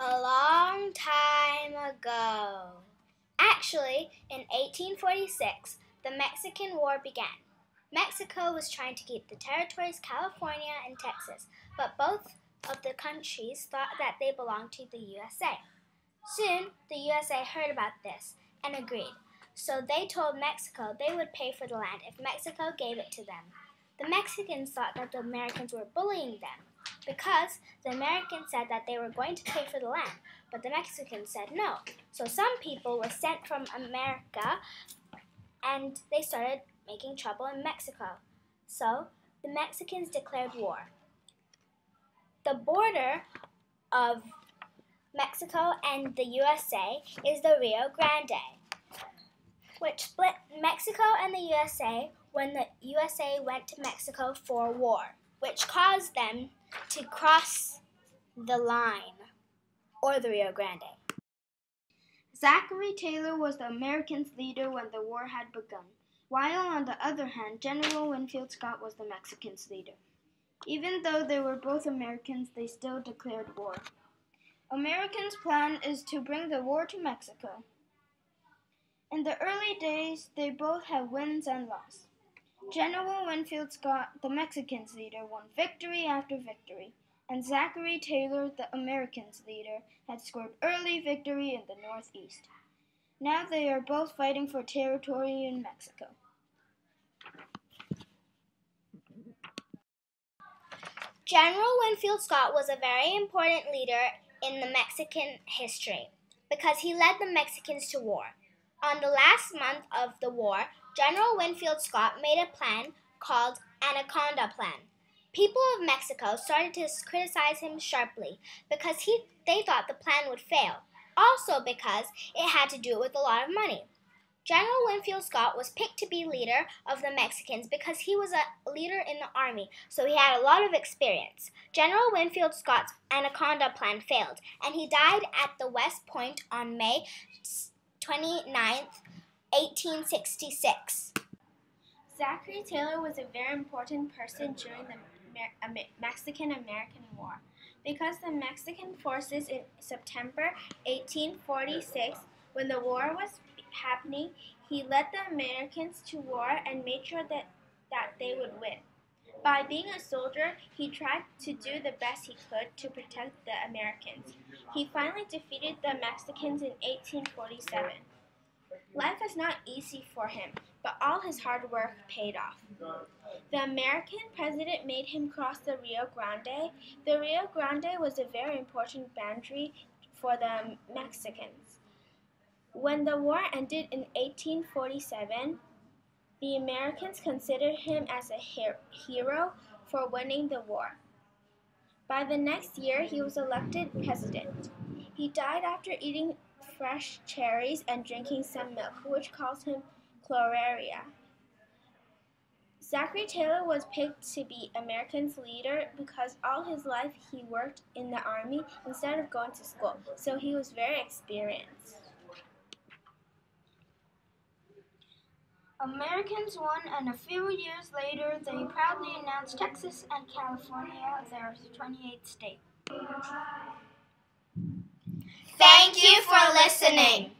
A long time ago. Actually, in 1846, the Mexican War began. Mexico was trying to keep the territories California and Texas, but both of the countries thought that they belonged to the USA. Soon, the USA heard about this and agreed. So they told Mexico they would pay for the land if Mexico gave it to them. The Mexicans thought that the Americans were bullying them because the Americans said that they were going to pay for the land, but the Mexicans said no. So some people were sent from America and they started making trouble in Mexico. So the Mexicans declared war. The border of Mexico and the USA is the Rio Grande, which split Mexico and the USA when the USA went to Mexico for war, which caused them to cross the line, or the Rio Grande. Zachary Taylor was the Americans' leader when the war had begun, while on the other hand, General Winfield Scott was the Mexicans' leader. Even though they were both Americans, they still declared war. Americans' plan is to bring the war to Mexico. In the early days, they both had wins and losses. General Winfield Scott, the Mexicans' leader, won victory after victory, and Zachary Taylor, the Americans' leader, had scored early victory in the Northeast. Now they are both fighting for territory in Mexico. General Winfield Scott was a very important leader in the Mexican history because he led the Mexicans to war. On the last month of the war, General Winfield Scott made a plan called Anaconda Plan. People of Mexico started to criticize him sharply because they thought the plan would fail, also because it had to do with a lot of money. General Winfield Scott was picked to be leader of the Mexicans because he was a leader in the army, so he had a lot of experience. General Winfield Scott's Anaconda Plan failed, and he died at the West Point on May 29th, 1866. Zachary Taylor was a very important person during the Mexican-American War because the Mexican forces in September 1846, when the war was happening, he led the Americans to war and made sure that they would win. By being a soldier, he tried to do the best he could to protect the Americans. He finally defeated the Mexicans in 1847. Life was not easy for him, but all his hard work paid off. The American president made him cross the Rio Grande. The Rio Grande was a very important boundary for the Mexicans. When the war ended in 1847, the Americans considered him as a hero for winning the war. By the next year, he was elected president. He died after eating fresh cherries and drinking some milk, which caused him cholera. Zachary Taylor was picked to be Americans' leader because all his life he worked in the army instead of going to school, so he was very experienced. Americans won, and a few years later, they proudly announced Texas and California their 28th state. Thank you for listening.